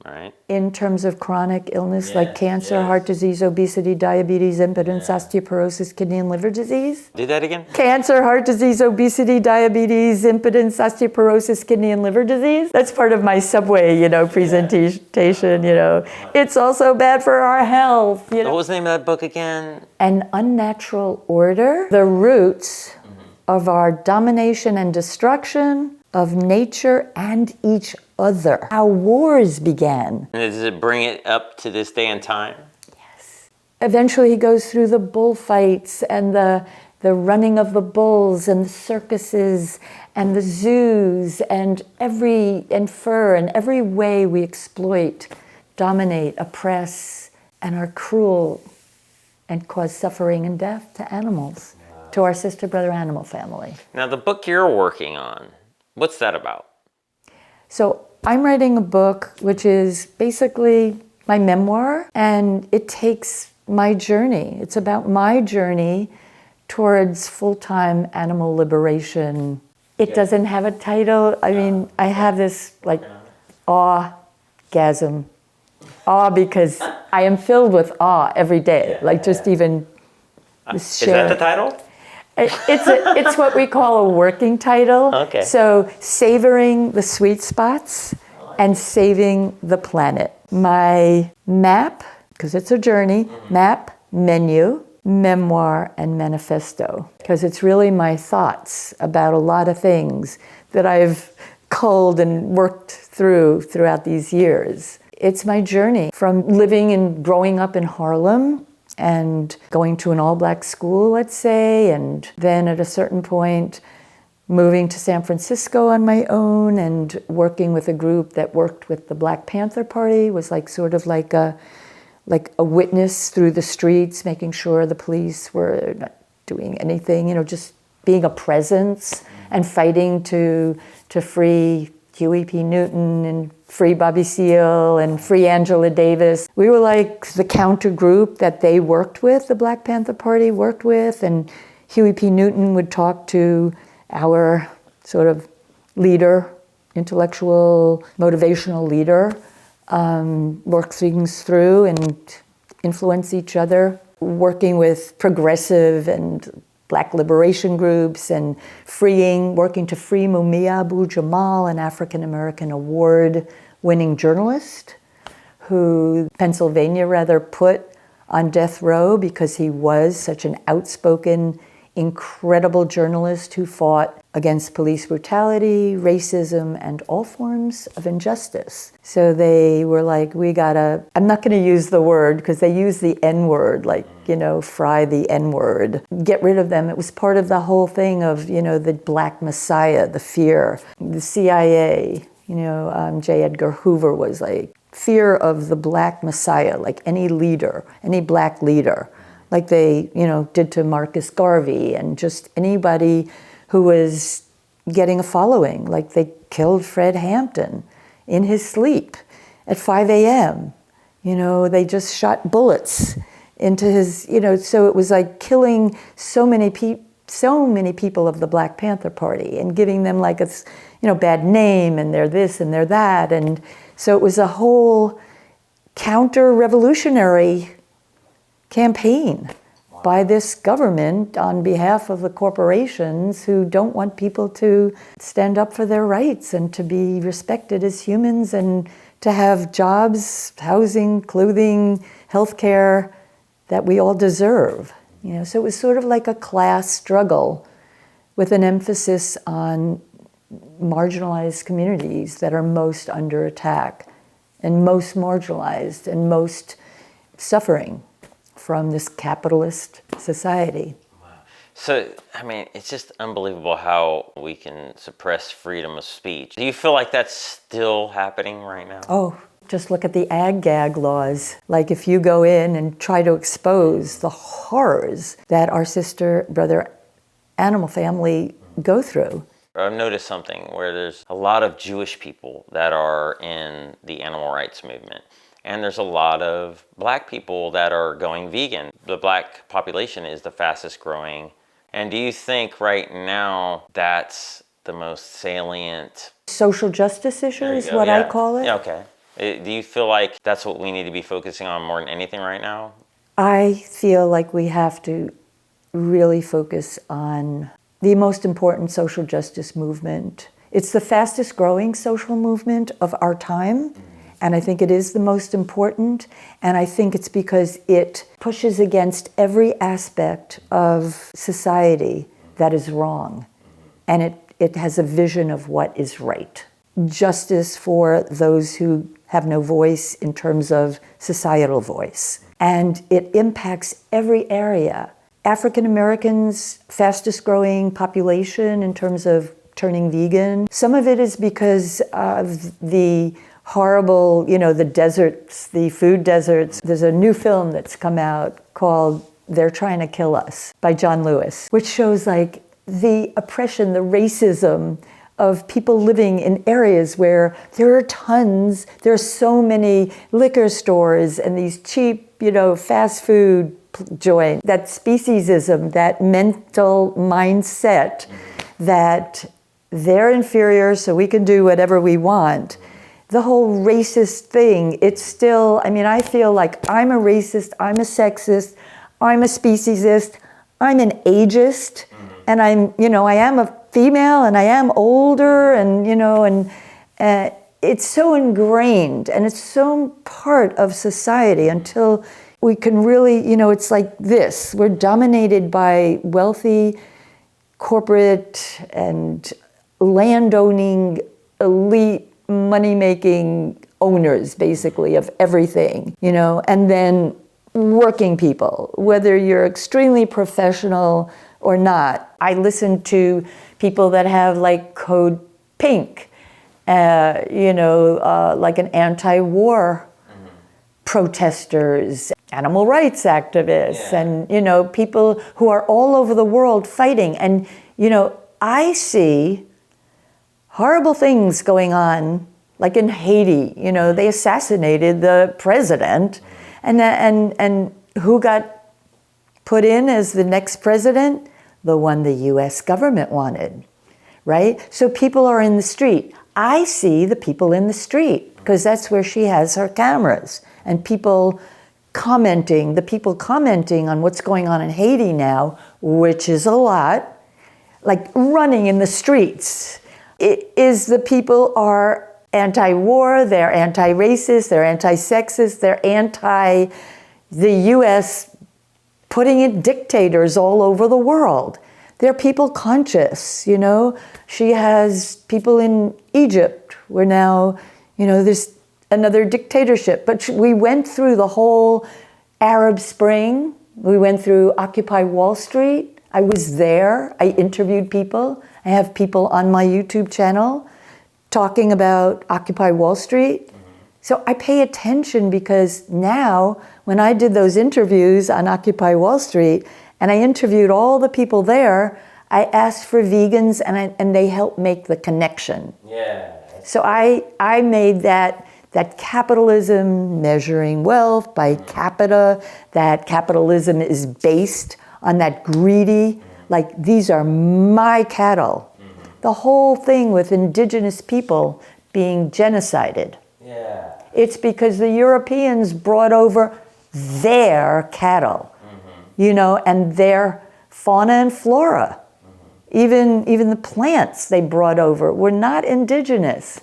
right? In terms of chronic illness like cancer, heart disease, obesity, diabetes, impotence, osteoporosis, kidney and liver disease. Do that again? Cancer, heart disease, obesity, diabetes, impotence, osteoporosis, kidney and liver disease. That's part of my Subway, presentation, It's also bad for our health. What was the name of that book again? An Unnatural Order, the roots of our domination and destruction of nature and each other. How wars began. And does it bring it up to this day and time? Eventually he goes through the bullfights and the running of the bulls and the circuses and the zoos and fur and every way we exploit, dominate, oppress, and are cruel and cause suffering and death to animals, to our sister brother animal family. Now the book you're working on, what's that about? So I'm writing a book which is basically my memoir, and it takes my journey. It's about my journey towards full-time animal liberation. It doesn't have a title. I mean, I have this awe-gasm. Awe because I am filled with awe every day. Just even Is that the title? It's what we call a working title. Okay. So savoring the sweet spots and saving the planet. My map, because it's a journey, map, menu, memoir, and manifesto. Because it's really my thoughts about a lot of things that I've culled and worked throughout these years. It's my journey from living and growing up in Harlem and going to an all-black school, let's say, and then at a certain point moving to San Francisco on my own and working with a group that worked with the Black Panther Party, was sort of like a witness through the streets, making sure the police were not doing anything, just being a presence and fighting to free Huey P. Newton and free Bobby Seale and free Angela Davis. We were like the counter group that they worked with, the Black Panther Party worked with, and Huey P. Newton would talk to our sort of leader, intellectual, motivational leader, work things through and influence each other, working with progressive and Black liberation groups and working to free Mumia Abu-Jamal, an African-American award-winning journalist who Pennsylvania put on death row because he was such an outspoken, incredible journalist who fought against police brutality, racism, and all forms of injustice. So they were like, I'm not going to use the word because they use the N-word, fry the N-word. Get rid of them. It was part of the whole thing of, the Black Messiah, the fear. The CIA, J. Edgar Hoover was fear of the Black Messiah, any leader, any Black leader. Like they, did to Marcus Garvey and just anybody who was getting a following. Like they killed Fred Hampton in his sleep at 5 a.m. They just shot bullets into his, so it was like killing so many people of the Black Panther Party and giving them a bad name and they're this and they're that. And so it was a whole counter-revolutionary campaign by this government on behalf of the corporations who don't want people to stand up for their rights and to be respected as humans and to have jobs, housing, clothing, healthcare that we all deserve. You know, so it was sort of like a class struggle with an emphasis on marginalized communities that are most under attack and most marginalized and most suffering from this capitalist society. So, I mean, it's just unbelievable how we can suppress freedom of speech. Do you feel like that's still happening right now? Oh, just look at the ag-gag laws. Like if you go in and try to expose the horrors that our sister, brother, animal family go through. I've noticed something where there's a lot of Jewish people that are in the animal rights movement. And there's a lot of black people that are going vegan. The black population is the fastest growing. And do you think right now that's the most salient Social justice issue is what I call it. Yeah, okay. Do you feel like that's what we need to be focusing on more than anything right now? I feel like we have to really focus on the most important social justice movement. It's the fastest growing social movement of our time. And I think it is the most important. And I think it's because it pushes against every aspect of society that is wrong. And it has a vision of what is right. Justice for those who have no voice in terms of societal voice. And it impacts every area. African Americans, fastest growing population in terms of turning vegan. Some of it is because of the horrible, the deserts, the food deserts. There's a new film that's come out called They're Trying to Kill Us by John Lewis, which shows like the oppression, the racism of people living in areas where there are so many liquor stores and these cheap, fast food joints. That speciesism, that mental mindset that they're inferior so we can do whatever we want. The whole racist thing, it's still, I feel like I'm a racist, I'm a sexist, I'm a speciesist, I'm an ageist, and I am a female and I am older and it's so ingrained and it's so part of society until we can really, it's like this. We're dominated by wealthy corporate and landowning elite money-making owners, basically, of everything, and then working people, whether you're extremely professional or not. I listen to people that have like Code Pink, like an anti-war protesters, animal rights activists, and, people who are all over the world fighting. And, I see horrible things going on, like in Haiti, they assassinated the president, and who got put in as the next president? The one the US government wanted, right? So people are in the street. I see the people in the street, because that's where she has her cameras, and the people commenting on what's going on in Haiti now, which is a lot, like running in the streets. It is the people are anti-war, they're anti-racist, they're anti-sexist, they're anti the US putting in dictators all over the world. They're people conscious, She has people in Egypt where now, there's another dictatorship. But we went through the whole Arab Spring. We went through Occupy Wall Street. I was there. I interviewed people. I have people on my YouTube channel talking about Occupy Wall Street. So I pay attention because now when I did those interviews on Occupy Wall Street and I interviewed all the people there, I asked for vegans and they helped make the connection. Yeah. So I made that capitalism measuring wealth by capita, that capitalism is based on that greedy, like these are my cattle. The whole thing with indigenous people being genocided. Yeah. It's because the Europeans brought over their cattle, and their fauna and flora. Even the plants they brought over were not indigenous.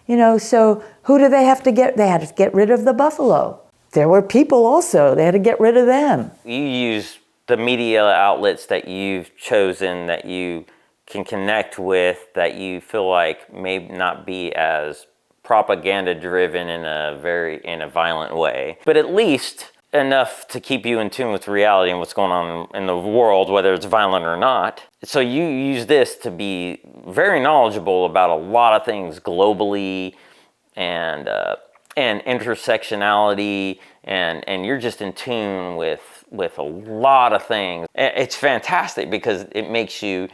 So who do they have to get? They had to get rid of the buffalo. There were people also, they had to get rid of them. You use the media outlets that you've chosen, that you can connect with, that you feel like may not be as propaganda driven in a violent way, but at least enough to keep you in tune with reality and what's going on in the world, whether it's violent or not. So you use this to be very knowledgeable about a lot of things globally, and intersectionality, and you're just in tune with a lot of things. It's fantastic because it makes you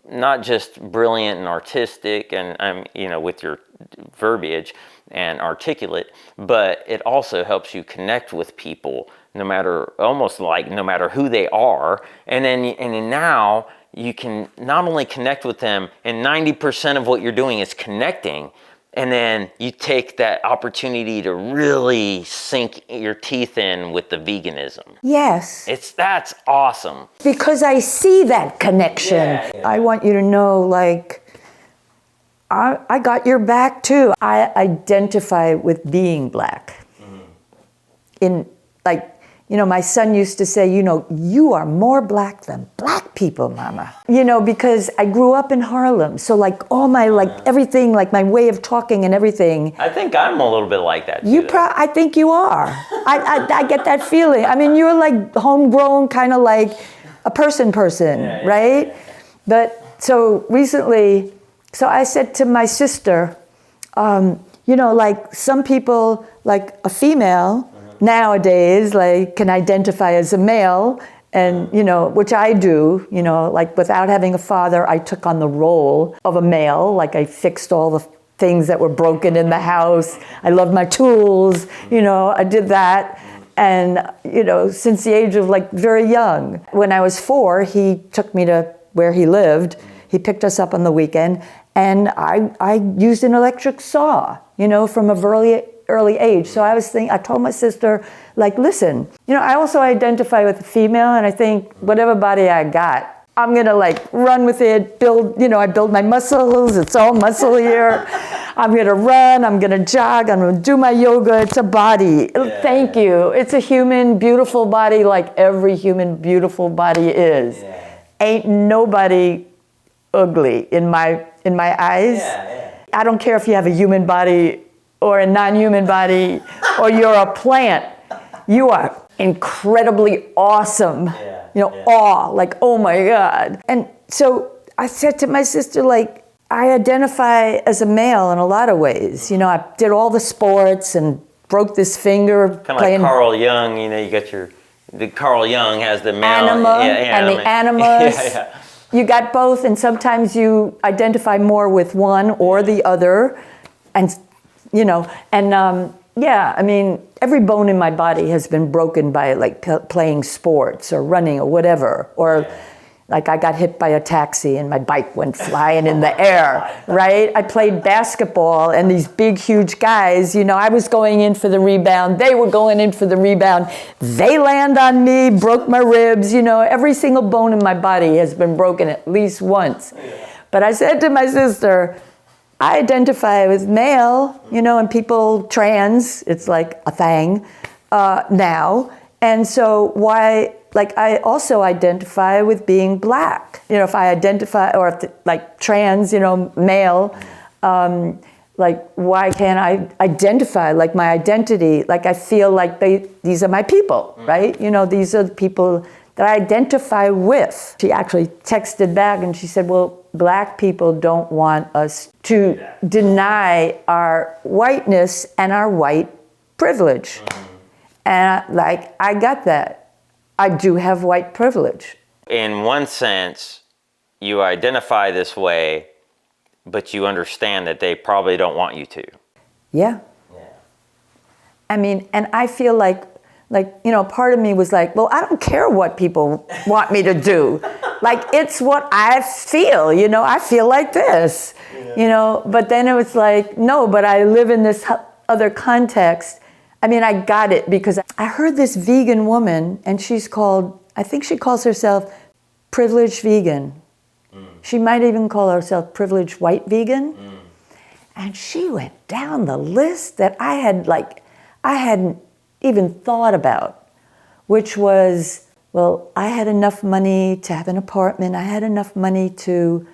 not just brilliant and artistic and with your verbiage and articulate, but it also helps you connect with people no matter who they are. And then now you can not only connect with them, and 90% of what you're doing is connecting. And then you take that opportunity to really sink your teeth in with the veganism. Yes. That's awesome. Because I see that connection. Yeah. I want you to know, like, I got your back too. I identify with being black. In, like, my son used to say, you are more black than black people, mama. Because I grew up in Harlem. So like all my, everything, like my way of talking and everything. I think I'm a little bit like that too. I think you are. I get that feeling. I mean, you're like homegrown, kind of like a person, right? Yeah. But so recently, I said to my sister, like some people, like a female, nowadays, like, can identify as a male, and which I do, like without having a father, I took on the role of a male. Like I fixed all the things that were broken in the house. I loved my tools, I did that. And, since the age of like very young. When I was 4, he took me to where he lived. He picked us up on the weekend, and I used an electric saw, from a early age. So I told my sister, like, listen, I also identify with a female, and I think whatever body I got, I'm gonna like run with it, I build my muscles, it's all muscle here. I'm gonna run, I'm gonna jog, I'm gonna do my yoga, it's a body. Thank you. It's a human, beautiful body like every human, beautiful body is. Ain't nobody ugly in my eyes. I don't care if you have a human body or a non-human body, or you're a plant. You are incredibly awesome. Awe, like, oh my God. And so I said to my sister, like, I identify as a male in a lot of ways. I did all the sports and broke this finger. Kind of like Carl Jung, you got the Carl Jung has the male. And the animus. You got both, and sometimes you identify more with one or the other. And I mean, every bone in my body has been broken by like playing sports or running or whatever. Or like I got hit by a taxi and my bike went flying in the air, right? I played basketball, and these big, huge guys, I was going in for the rebound. They were going in for the rebound. They land on me, broke my ribs. Every single bone in my body has been broken at least once. But I said to my sister, I identify with male, and people trans, it's like a thing now. And so why, like, I also identify with being black. If I identify, or if like trans, male, like, why can't I identify, like, my identity? Like, I feel like these are my people, right? These are the people that I identify with. She actually texted back and she said, well, black people don't want us to deny our whiteness and our white privilege. And I got that. I do have white privilege. In one sense, you identify this way, but you understand that they probably don't want you to. Yeah. I mean, and I feel like, part of me was like, well, I don't care what people want me to do. Like, it's what I feel, I feel like this, but then it was like, no, but I live in this other context. I mean, I got it because I heard this vegan woman, and I think she calls herself privileged vegan. She might even call herself privileged white vegan. And she went down the list that I hadn't even thought about, which was Well, I had enough money to have an apartment. I had enough money to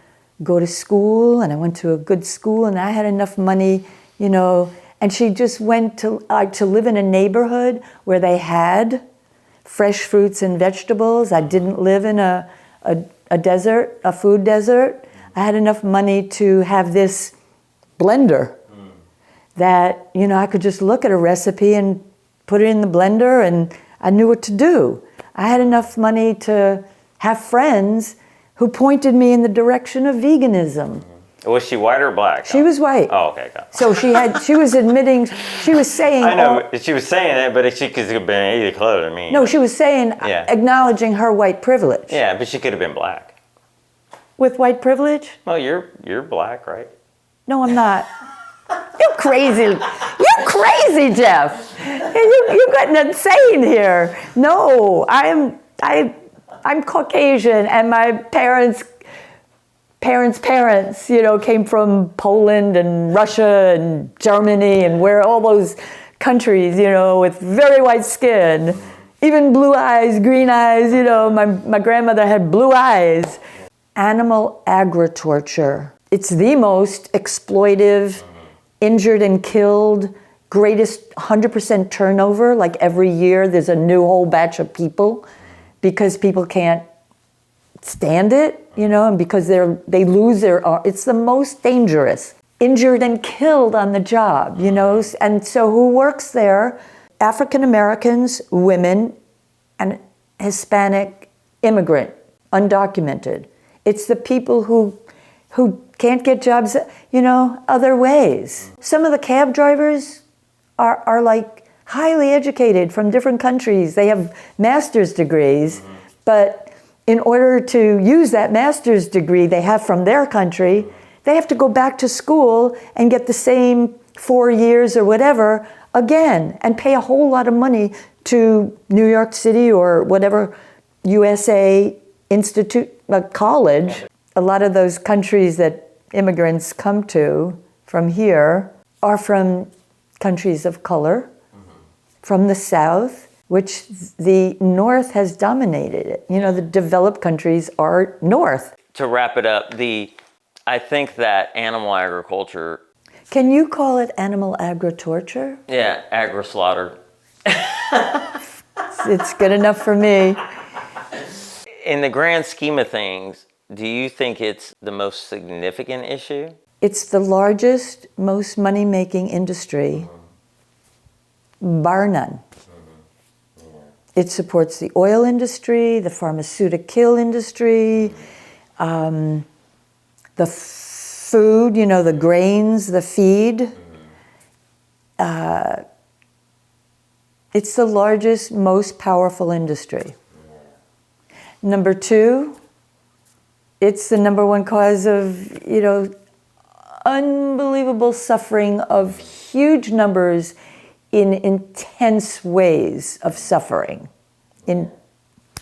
go to school, and I went to a good school, and I had enough money, you know. And she just went to live in a neighborhood where they had fresh fruits and vegetables. I didn't live in a desert, a food desert. I had enough money to have this blender that, you know, I could just look at a recipe and put it in the blender, and I knew what to do. I had enough money to have friends who pointed me in the direction of veganism. Was she white or black? She was white. Oh, okay, got it. So she was admitting, she was saying. I know, she was saying it, but she could have been either color to me. No, she was saying, Yeah. acknowledging her white privilege. Yeah, but she could have been black. With white privilege? Well, you're black, right? No, I'm not. You're crazy. You're crazy, Jeff. You're getting insane here. No, I'm Caucasian, and my parents, you know, came from Poland and Russia and Germany and where all those countries, you know, with very white skin, even blue eyes, green eyes, you know, my grandmother had blue eyes. Animal agri-torture. It's the most exploitive, injured and killed, greatest 100% turnover. Like every year there's a new whole batch of people because people can't stand it, you know, and because they lose their, it's the most dangerous. Injured and killed on the job, you know, and so who works there? African Americans, women, and Hispanic immigrant, undocumented. It's the people who can't get jobs, you know, other ways. Some of the cab drivers are like highly educated from different countries. They have master's degrees, but in order to use that master's degree they have from their country, they have to go back to school and get the same 4 years or whatever again and pay a whole lot of money to New York City or whatever USA Institute, college. A lot of those countries that immigrants come to from here are from countries of color, from the South, which the North has dominated it. You know, the developed countries are North. To wrap it up, I think that animal agriculture. Can you call it animal agri-torture? Yeah, agri-slaughter. It's good enough for me. In the grand scheme of things, do you think it's the most significant issue? It's the largest, most money-making industry, bar none. It supports the oil industry, the pharmaceutical industry, the food, you know, the grains, the feed. It's the largest, most powerful industry. Number two, it's the number one cause of, you know, unbelievable suffering of huge numbers in intense ways of suffering in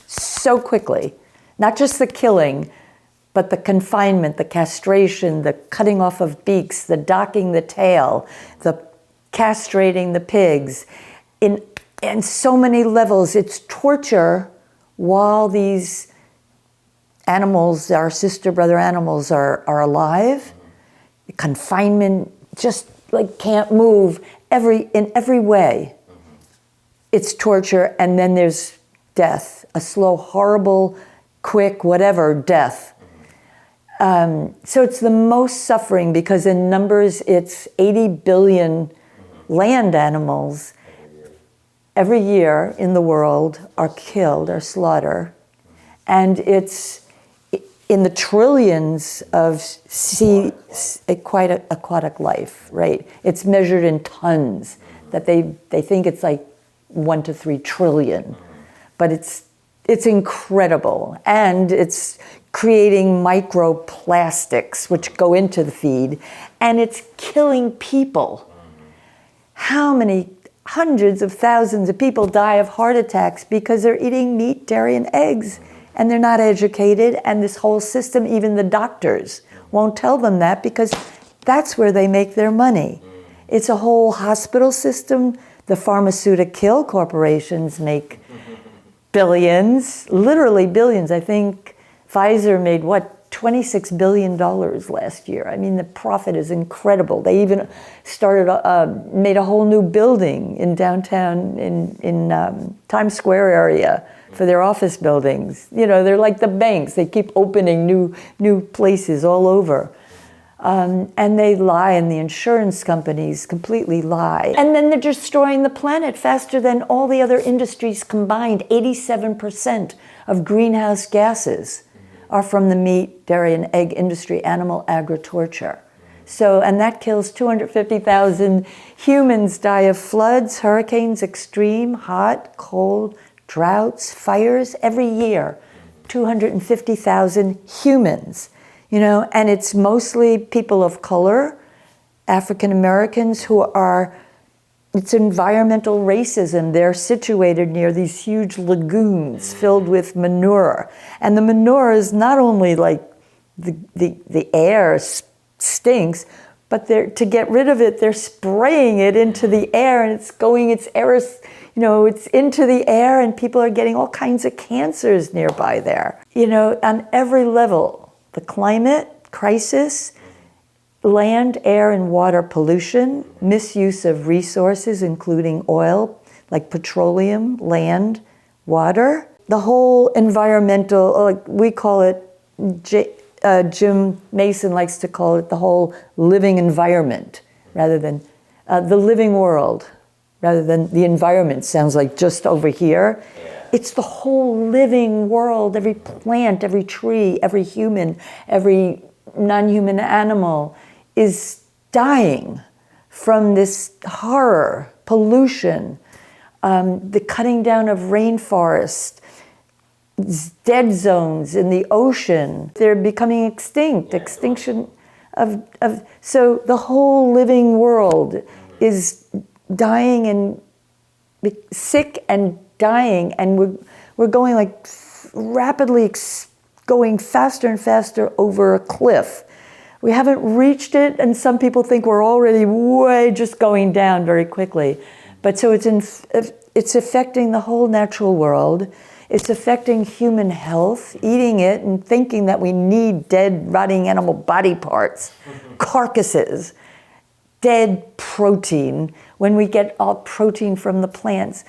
so quickly. Not just the killing, but the confinement, the castration, the cutting off of beaks, the docking the tail, the castrating the pigs. In so many levels, it's torture while these animals, our sister brother animals, are alive. Confinement, just like can't move in every way. It's torture, and then there's death, a slow, horrible, quick, whatever death. So it's the most suffering because in numbers it's 80 billion land animals every year in the world are killed or slaughtered, and it's in the trillions of aquatic life, right? It's measured in tons, that they think it's like 1 to 3 trillion, but it's incredible, and it's creating microplastics which go into the feed, and it's killing people. How many hundreds of thousands of people die of heart attacks because they're eating meat, dairy, and eggs, and they're not educated, and this whole system, even the doctors, won't tell them that because that's where they make their money. It's a whole hospital system. The pharmaceutical corporations make billions, literally billions. I think Pfizer made $26 billion last year. I mean, the profit is incredible. They even made a whole new building in downtown in Times Square area for their office buildings. You know, they're like the banks. They keep opening new places all over. And they lie, and the insurance companies completely lie. And then they're destroying the planet faster than all the other industries combined. 87% of greenhouse gases are from the meat, dairy, and egg industry, animal agri-torture. So, and that kills 250,000 humans, die of floods, hurricanes, extreme, hot, cold, droughts, fires every year. 250,000 humans, you know, and it's mostly people of color, African Americans it's environmental racism. They're situated near these huge lagoons filled with manure. And the manure is not only like the air stinks, but to get rid of it, they're spraying it into the air, and it's into the air, and people are getting all kinds of cancers nearby there. You know, on every level, the climate crisis, land, air, and water pollution, misuse of resources, including oil, like petroleum, land, water. The whole environmental, we call it, Jim Mason likes to call it the whole living environment, rather than the living world, rather than the environment. Sounds like just over here. It's the whole living world, every plant, every tree, every human, every non-human animal is dying from this horror, pollution, the cutting down of rainforests, dead zones in the ocean. They're becoming extinct, extinction so the whole living world is dying and sick and dying, and we're going like rapidly going faster and faster over a cliff. We haven't reached it, and some people think we're already way just going down very quickly. But so it's affecting the whole natural world. It's affecting human health, eating it and thinking that we need dead, rotting animal body parts, carcasses, dead protein, when we get all protein from the plants.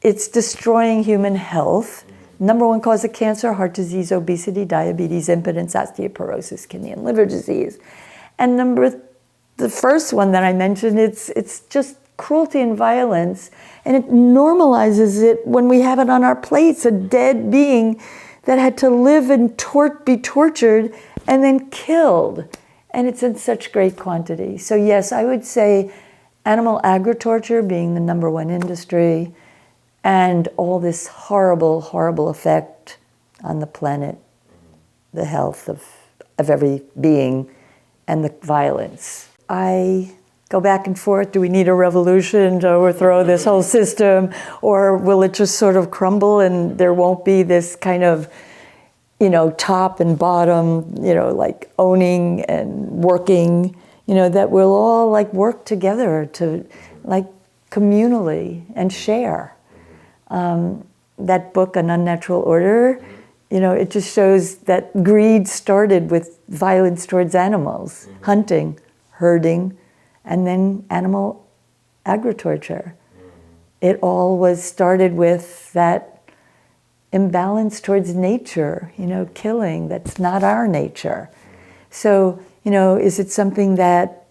It's destroying human health. Number one cause of cancer: heart disease, obesity, diabetes, impotence, osteoporosis, kidney and liver disease. And the first one that I mentioned, it's just cruelty and violence, and it normalizes it when we have it on our plates, a dead being that had to live and be tortured and then killed. And it's in such great quantity. So yes, I would say animal agri-torture being the number one industry, and all this horrible, horrible effect on the planet, the health of every being, and the violence. I go back and forth. Do we need a revolution to overthrow this whole system? Or will it just sort of crumble and there won't be this kind of, top and bottom, like owning and working, that we'll all like work together to like communally and share. That book, An Unnatural Order, it just shows that greed started with violence towards animals, hunting, herding, and then animal agri-torture. It all was started with that imbalance towards nature, killing, that's not our nature. So, is it something that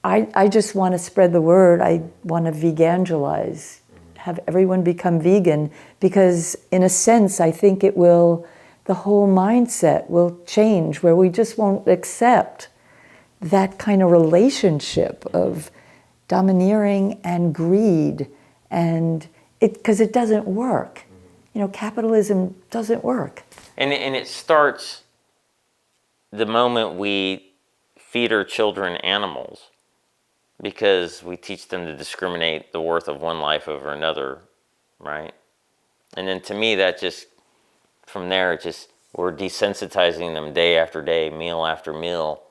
I just want to spread the word? I want to vegangelize, have everyone become vegan, because in a sense, I think the whole mindset will change, where we just won't accept that kind of relationship of domineering and greed, and because it doesn't work. Capitalism doesn't work. And it starts the moment we feed our children animals, because we teach them to discriminate the worth of one life over another, right? And then to me, that just, from there, we're desensitizing them day after day, meal after meal.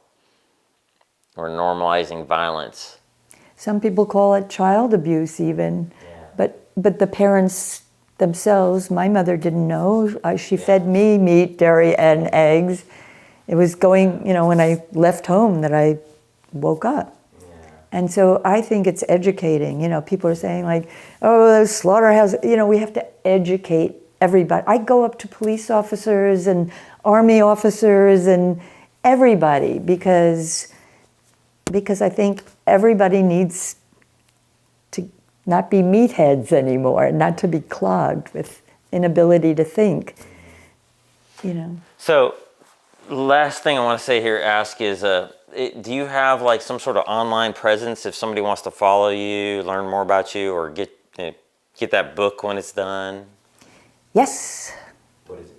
We're normalizing violence. Some people call it child abuse even, but the parents themselves. My mother didn't know. She fed me meat, dairy, and eggs. It was going, when I left home that I woke up. And so I think it's educating. People are saying like, oh, those slaughterhouses, we have to educate everybody. I go up to police officers and army officers and everybody because I think everybody needs to not be meatheads anymore, not to be clogged with inability to think, So, last thing I want to say here, ask is, do you have like some sort of online presence if somebody wants to follow you, learn more about you, or get that book when it's done? Yes. What is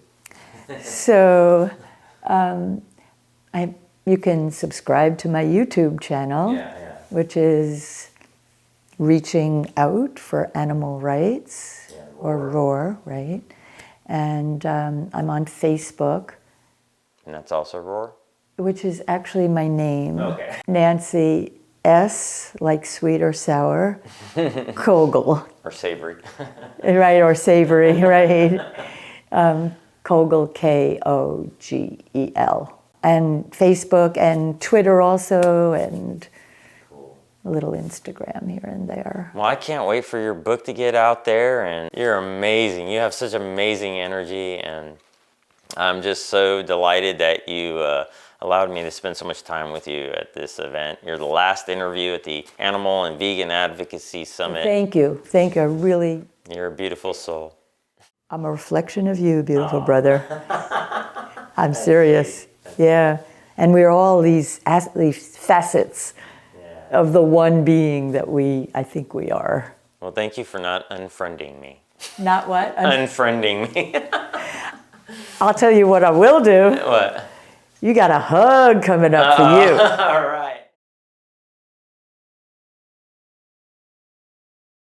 it? So you can subscribe to my YouTube channel, which is Reaching Out for Animal Rights, or ROAR, right? And I'm on Facebook. And that's also Roar? Which is actually my name. Okay. Nancy S, like sweet or sour, Kogel. Or savory. Right, or savory, right? Kogel, Kogel. And Facebook and Twitter also, and a little Instagram here and there. Well, I can't wait for your book to get out there, and you're amazing. You have such amazing energy, and I'm just so delighted that you allowed me to spend so much time with you at this event. You're the last interview at the Animal and Vegan Advocacy Summit. Thank you. I really... You're a beautiful soul. I'm a reflection of you, beautiful brother. I'm serious. Yeah. And we're all these facets of the one being that I think we are. Well, thank you for not unfriending me. Not what? Unfriending me. I'll tell you what I will do. What? You got a hug coming up for you. All right.